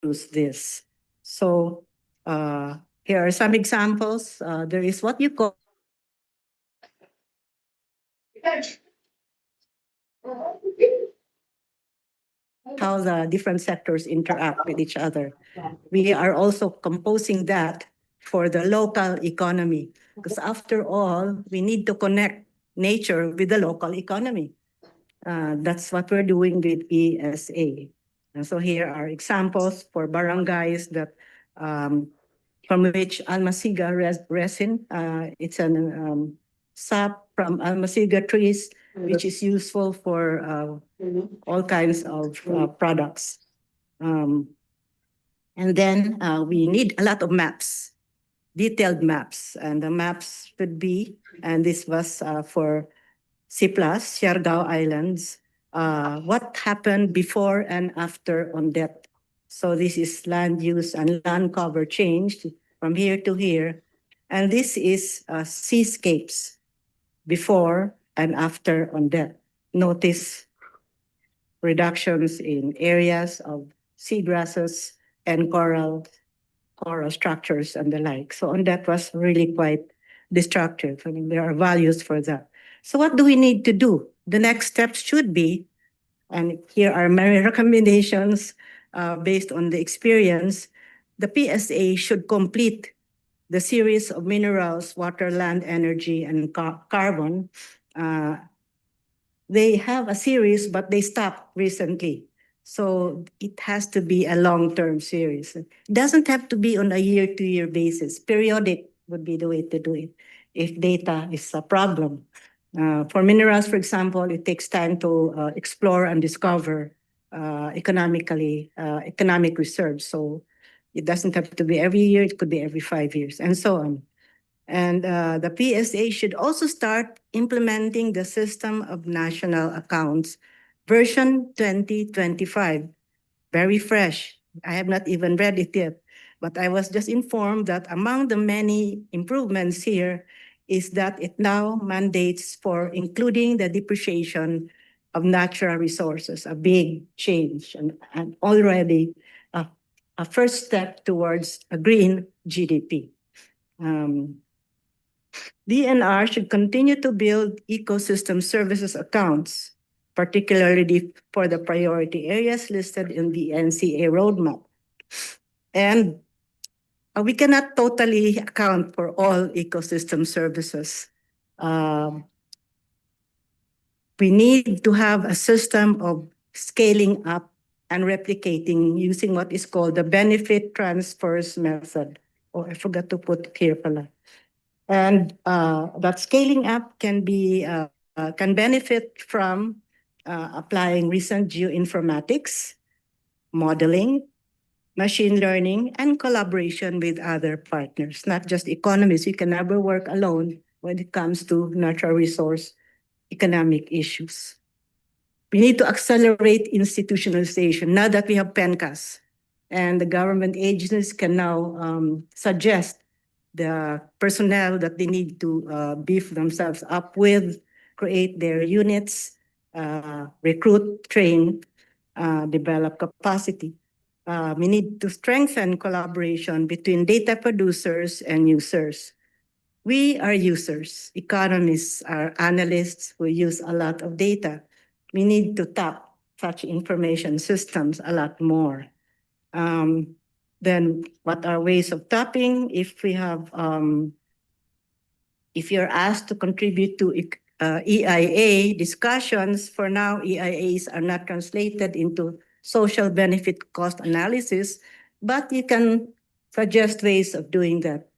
use this. So here are some examples. There is what you call how the different sectors interact with each other. We are also composing that for the local economy, because after all, we need to connect nature with the local economy. That's what we're doing with ESA. And so here are examples for barangays that from which almasiga resin, it's an sap from almasiga trees, which is useful for all kinds of products. And then we need a lot of maps, detailed maps. And the maps could be, and this was for Siplas, Siargao Islands, what happened before and after on that. So this is land use and land cover changed from here to here. And this is seascapes before and after on that. Notice reductions in areas of seagrasses and coral structures and the like. So on that was really quite destructive. I mean, there are values for that. So what do we need to do? The next steps should be, and here are many recommendations based on the experience, the PSA should complete the series of minerals, water, land, energy, and carbon. They have a series, but they stopped recently. So it has to be a long-term series. It doesn't have to be on a year-to-year basis. Periodic would be the way to do it if data is a problem. For minerals, for example, it takes time to explore and discover economic reserves. So it doesn't have to be every year. It could be every 5 years and so on. And the PSA should also start implementing the System of National Accounts, version 2025, very fresh. I have not even read it yet, but I was just informed that among the many improvements here is that it now mandates for including the depreciation of natural resources, a big change and already a first step towards a green GDP. DNR should continue to build ecosystem services accounts, particularly for the priority areas listed in the NCA roadmap. And we cannot totally account for all ecosystem services. We need to have a system of scaling up and replicating using what is called the benefit transfers method. Oh, I forgot to put it here pala. And that scaling up can benefit from applying recent geoinformatics, modeling, machine learning, and collaboration with other partners, not just economists. You can never work alone when it comes to natural resource economic issues. We need to accelerate institutionalization now that we have PENCAS, and the government agencies can now suggest the personnel that they need to beef themselves up with, create their units, recruit, train, develop capacity. We need to strengthen collaboration between data producers and users. We are users. Economists are analysts who use a lot of data. We need to tap such information systems a lot more. Then what are ways of tapping? If you're asked to contribute to EIA discussions, for now, EIAs are not translated into social benefit cost analysis, but you can suggest ways of doing that.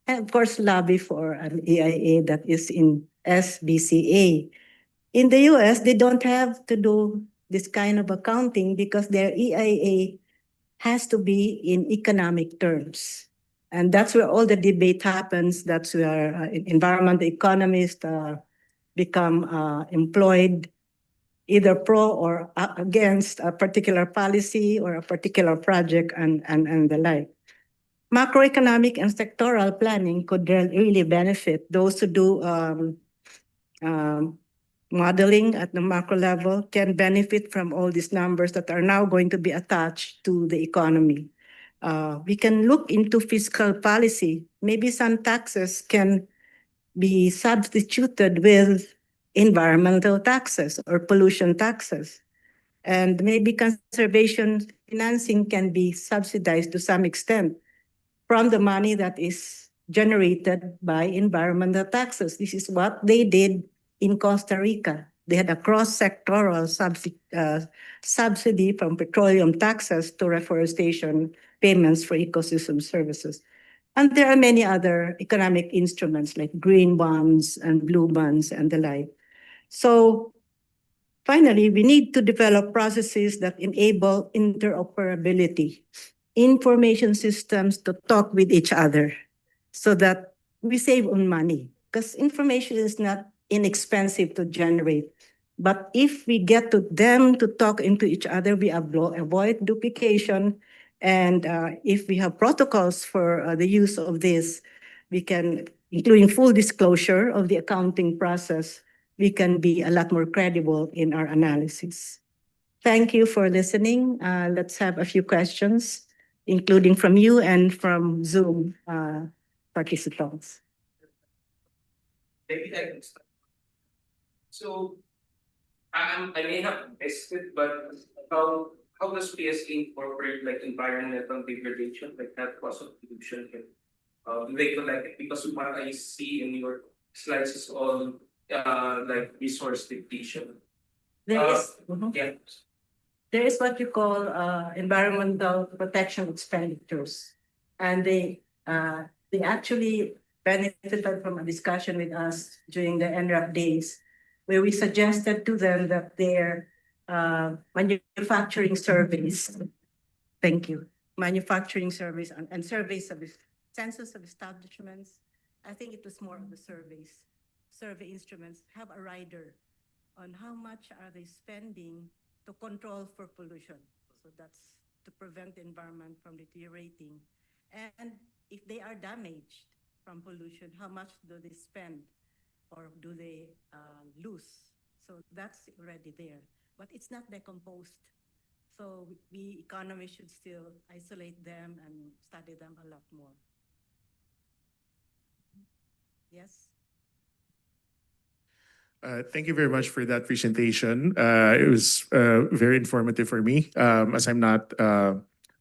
And of course, lobby for an EIA that is in SBCA. In the US, they don't have to do this kind of accounting because their EIA has to be in economic terms. And that's where all the debate happens. That's where environmental economists become employed either pro or against a particular policy or a particular project and the like. Macroeconomic and sectoral planning could really benefit those who do modeling at the macro level can benefit from all these numbers that are now going to be attached to the economy. We can look into fiscal policy. Maybe some taxes can be substituted with environmental taxes or pollution taxes. And maybe conservation financing can be subsidized to some extent from the money that is generated by environmental taxes. This is what they did in Costa Rica. They had a cross-sectoral subsidy from petroleum taxes to reforestation payments for ecosystem services. And there are many other economic instruments like green bonds and blue bonds and the like. So finally, we need to develop processes that enable interoperability, information systems to talk with each other so that we save on money. Because information is not inexpensive to generate. But if we get to them to talk into each other, we avoid duplication. And if we have protocols for the use of this, we can, including full disclosure of the accounting process, we can be a lot more credible in our analysis. Thank you for listening. Let's have a few questions, including from you and from Zoom participants. Maybe I can start. So I may have missed it, but how does PSA incorporate like environmental degradation, like that cost of pollution? Do they collect it? Because what I see in your slides is all like resource depletion. Yeah. There is what you call environmental protection expenditures, and they actually benefited from a discussion with us during the NRAP days, where we suggested to them that their manufacturing surveys, manufacturing surveys and surveys of census of establishments, I think it was more of the survey instruments, have a rider on how much are they spending to control for pollution. So that's to prevent the environment from deteriorating. And if they are damaged from pollution, how much do they spend or do they lose? So that's already there, but it's not decomposed. So we economists should still isolate them and study them a lot more. Yes? Thank you very much for that presentation. It was very informative for me, as I'm not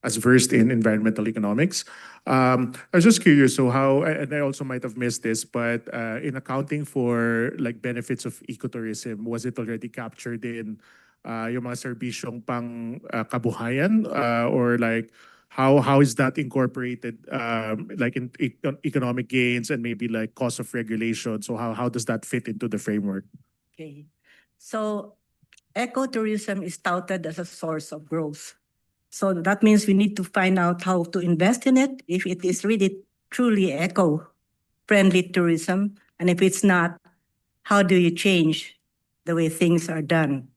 as versed in environmental economics. I was just curious, so how, and I also might have missed this, but in accounting for like benefits of ecotourism, was it already captured in yung mga serbisyong pang kabuhayan, or like how is that incorporated like in economic gains and maybe like cost of regulation? So how does that fit into the framework? Okay. So ecotourism is touted as a source of growth. So that means we need to find out how to invest in it, if it is really truly eco-friendly tourism, and if it's not, how do you change the way things are done?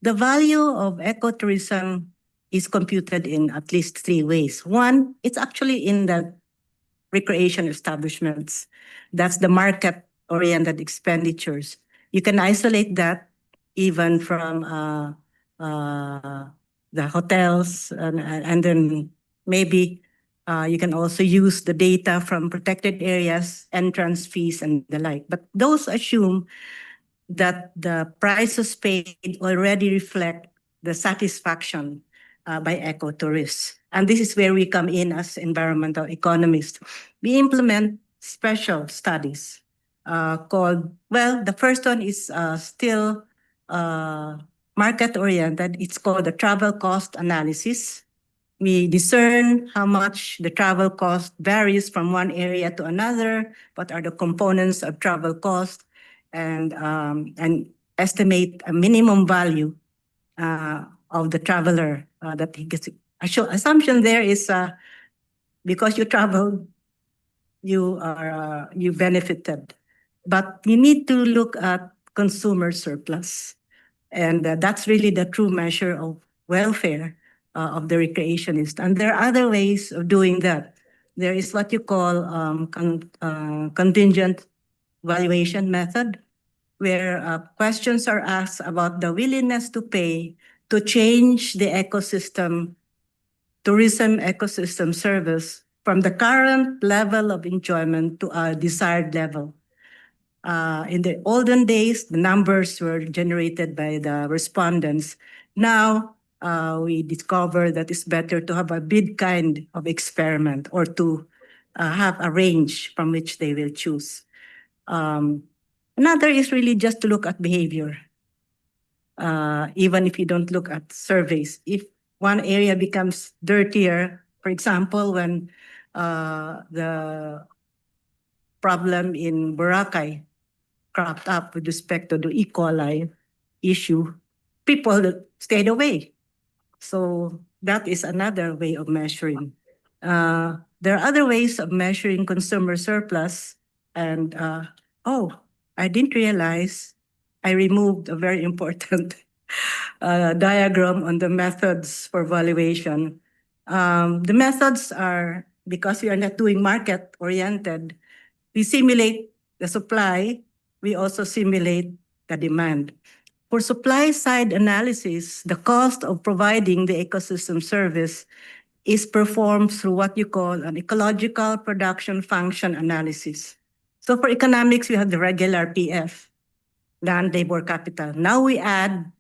The value of ecotourism is computed in at least three ways. One, it's actually in the recreation establishments. That's the market-oriented expenditures. You can isolate that even from the hotels, and then maybe you can also use the data from protected areas, entrance fees, and the like. But those assume that the prices paid already reflect the satisfaction by ecotourists. And this is where we come in as environmental economists. We implement special studies called, well, the first one is still market-oriented. It's called the travel cost analysis. We discern how much the travel cost varies from one area to another, what are the components of travel cost, and estimate a minimum value of the traveler that he gets. Assumption there is because you traveled, you benefited, but you need to look at consumer surplus, and that's really the true measure of welfare of the recreationist. And there are other ways of doing that. There is what you call contingent valuation method, where questions are asked about the willingness to pay to change the ecosystem, tourism ecosystem service from the current level of enjoyment to a desired level. In the olden days, the numbers were generated by the respondents. Now, we discover that it's better to have a bid kind of experiment or to have a range from which they will choose. Another is really just to look at behavior. Even if you don't look at surveys. If one area becomes dirtier, for example, when the problem in Boracay cropped up with respect to the E. coli issue, people stayed away. So that is another way of measuring. There are other ways of measuring consumer surplus. And I didn't realize I removed a very important diagram on the methods for valuation. The methods are, because we are not doing market-oriented, we simulate the supply, we also simulate the demand. For supply-side analysis, the cost of providing the ecosystem service is performed through what you call an ecological production function analysis. So for economics, we have the regular PF, land, labor, capital. Now we add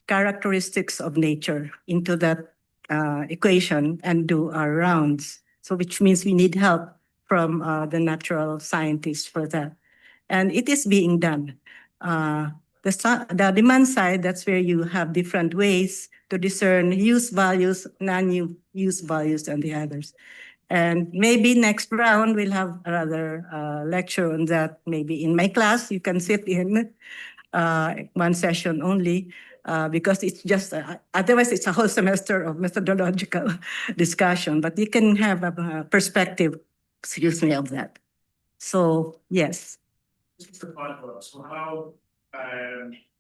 characteristics of nature into that equation and do our rounds. So which means we need help from the natural scientists for that. And it is being done. The demand side, that's where you have different ways to discern use values, non-use values, and the others. And maybe next round we'll have another lecture on that. Maybe in my class, you can sit in one session only because it's just, otherwise it's a whole semester of methodological discussion, but you can have a perspective, of that. So, yes. Just a follow-up. So how,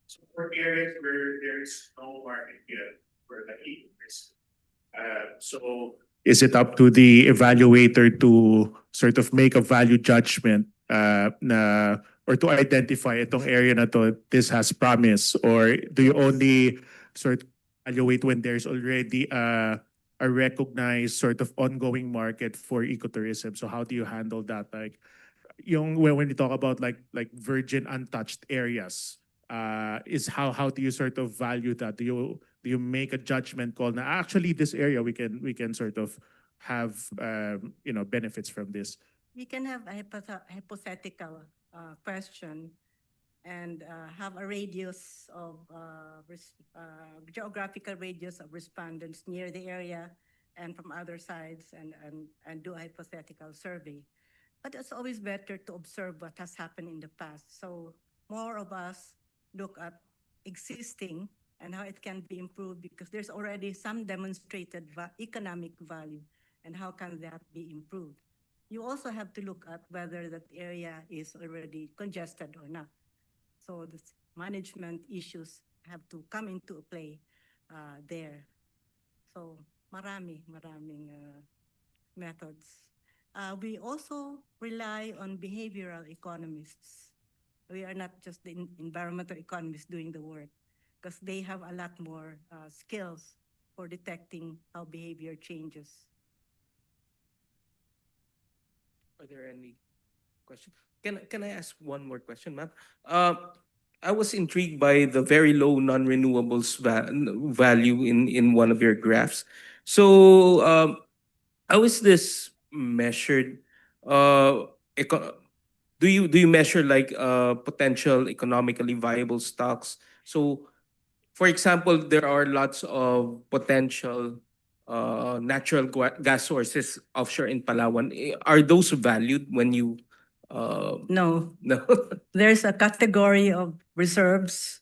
so for areas where there's no market yet for the e-commerce, so is it up to the evaluator to sort of make a value judgment or to identify itong area na to, this has promise, or do you only sort of evaluate when there's already a recognized sort of ongoing market for ecotourism? So how do you handle that? Like, when you talk about like virgin untouched areas, is how do you sort of value that? Do you make a judgment call na actually this area we can sort of have benefits from this? We can have a hypothetical question and have a radius of geographical radius of respondents near the area and from other sides and do a hypothetical survey. But it's always better to observe what has happened in the past. So more of us look at existing and how it can be improved because there's already some demonstrated economic value and how can that be improved. You also have to look at whether that area is already congested or not. So the management issues have to come into play there. So maraming methods. We also rely on behavioral economists. We are not just the environmental economists doing the work because they have a lot more skills for detecting how behavior changes. Are there any questions? Can I ask one more question, ma'am? I was intrigued by the very low non-renewables value in one of your graphs. So how is this measured? Do you measure like potential economically viable stocks? So, for example, there are lots of potential natural gas sources offshore in Palawan. Are those valued when you? No, No. there's a category of reserves.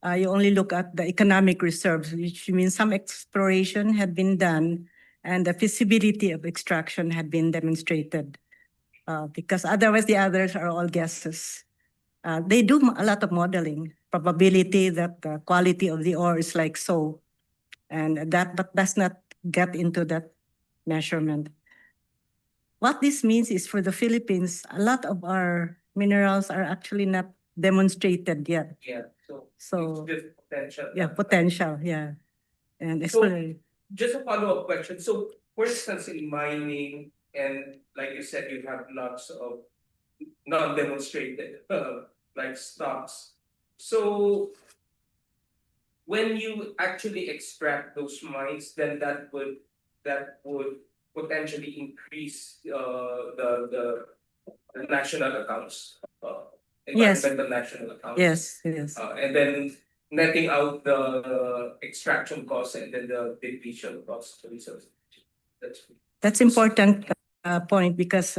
You only look at the economic reserves, which means some exploration had been done and the feasibility of extraction had been demonstrated. Because otherwise the others are all guesses. They do a lot of modeling, probability that the quality of the ore is like so, and that but does not get into that measurement. What this means is for the Philippines, a lot of our minerals are actually not demonstrated yet. Yeah, so. So, It's just potential. yeah, potential, yeah. And So- explore. Just a follow-up question. So, for instance, in mining, and like you said, you have lots of non-demonstrated, like stocks. So, when you actually extract those mines, then that would potentially increase the national accounts, Yes. environmental national accounts. Yes, yes. And then netting out the extraction costs and then the depletion costs to resources. That's important point because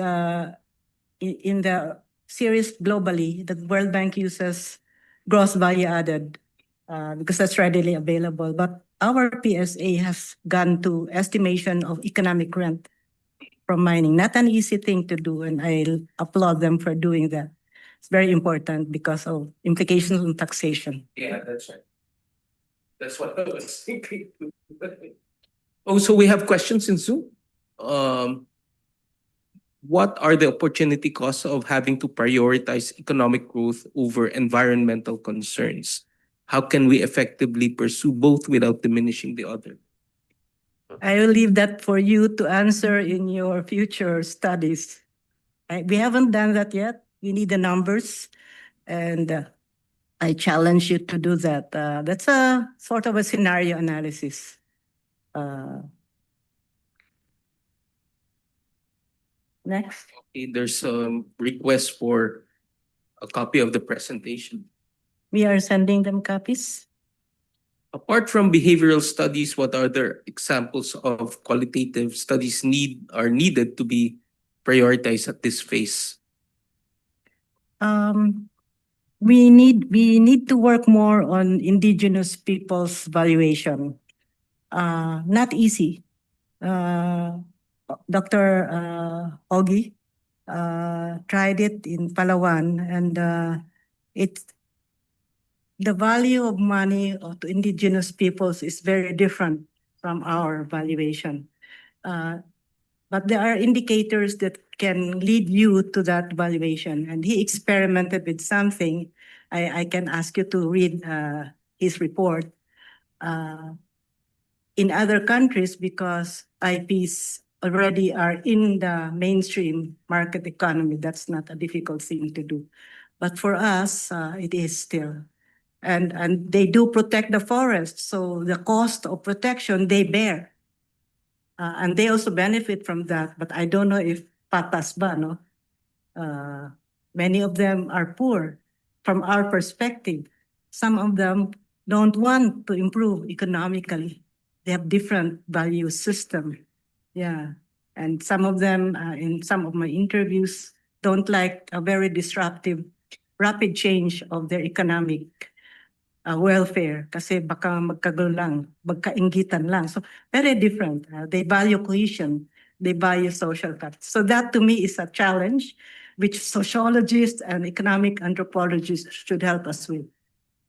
in the series globally, the World Bank uses gross value added because that's readily available. But our PSA has gone to estimation of economic rent from mining. Not an easy thing to do, and I applaud them for doing that. It's very important because of implications on taxation. Yeah, that's right. That's what I was thinking. Oh, so we have questions in Zoom. What are the opportunity costs of having to prioritize economic growth over environmental concerns? How can we effectively pursue both without diminishing the other? I will leave that for you to answer in your future studies. We haven't done that yet. We need the numbers, and I challenge you to do that. That's a sort of a scenario analysis. Next. Okay, there's a request for a copy of the presentation. We are sending them copies. Apart from behavioral studies, what other examples of qualitative studies are needed to be prioritized at this phase? We need to work more on indigenous people's valuation. Not easy. Dr. Ogi tried it in Palawan, and the value of money to indigenous peoples is very different from our valuation. But there are indicators that can lead you to that valuation. And he experimented with something. I can ask you to read his report. In other countries, because IPs already are in the mainstream market economy, that's not a difficult thing to do. But for us, it is still. And they do protect the forest, so the cost of protection they bear. And they also benefit from that, but I don't know if patas ba, no? Many of them are poor from our perspective. Some of them don't want to improve economically. They have different value system. Yeah. And some of them, in some of my interviews, don't like a very disruptive, rapid change of their economic welfare kasi baka magkagulo lang, magkainggitan lang. So very different. They value cohesion. They value social cuts. So that to me is a challenge which sociologists and economic anthropologists should help us with.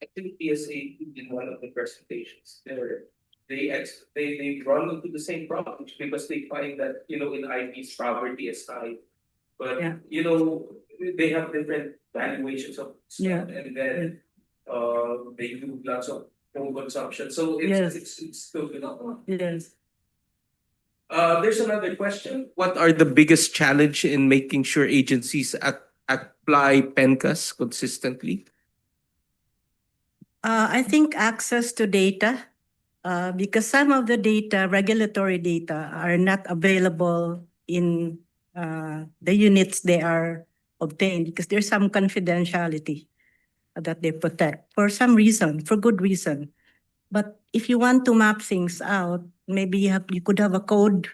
Actually, PSA in one of the presentations, they run into the same problems because they find that in IPs poverty is high, but Yeah. they have different valuations of stuff, Yeah. and then they do lots of home consumption. So Yes. it's still Yes. There's another question. What are the biggest challenge in making sure agencies apply PENCAS consistently? I think access to data, because some of the data, regulatory data, are not available in the units they are obtained because there's some confidentiality that they protect for some reason, for good reason. But if you want to map things out, maybe you could have a code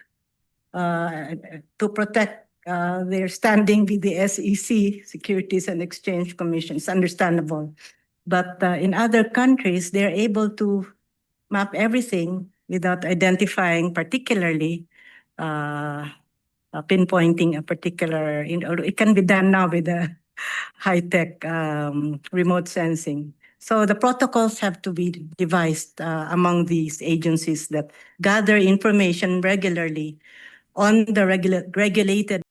to protect their standing with the SEC, Securities and Exchange Commission. It's understandable. But in other countries, they're able to map everything without identifying particularly, pinpointing a particular, it can be done now with the high-tech remote sensing. So the protocols have to be devised among these agencies that gather information regularly on the regulated